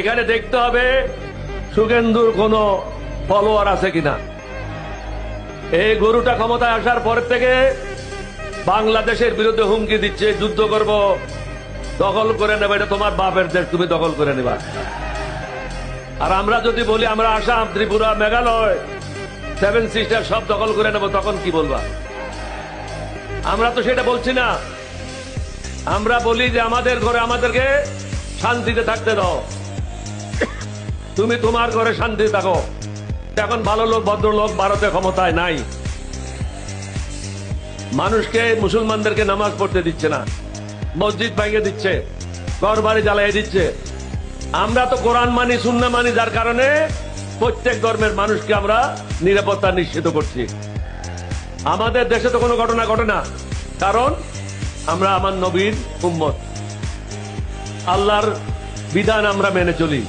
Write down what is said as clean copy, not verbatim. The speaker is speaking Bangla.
এখানে দেখতে হবে সুগেন্দুর কোন ফলোয়ার আছে কিনা। এই গরুটা ক্ষমতায় আসার পর থেকে বাংলাদেশের বিরুদ্ধে হুমকি দিচ্ছে, যুদ্ধ করব, দখল করে নেবে, এটা তোমার বাপের দেশ, তুমি দখল করে নেবা। আর আমরা যদি বলি আমরা আসাম, ত্রিপুরা, মেঘালয়, 7 সিস্টার সব দখল করে নেব, তখন কি বলবা? আমরা তো সেটা বলছি না। আমরা বলি যে আমাদের ঘরে আমাদেরকে শান্তিতে থাকতে দাও, তুমি তোমার ঘরে শান্তিতে থাকো। এখন ভালো লোক, ভদ্রলোক ভারতে ক্ষমতায় নাই, মানুষকে, মুসলমানদেরকে নামাজ পড়তে দিচ্ছে না, মসজিদ ভেঙে দিচ্ছে, ঘর বাড়ি জ্বালিয়ে দিচ্ছে। আমরা তো কোরআন মানি, সুন্নাহ মানি, যার কারণে প্রত্যেক ধর্মের মানুষকে আমরা নিরাপত্তা নিশ্চিত করছি। আমাদের দেশে তো কোনো ঘটনা ঘটে না, কারণ আমরা আমার নবীর উম্মত, আল্লাহর বিধান আমরা মেনে চলি।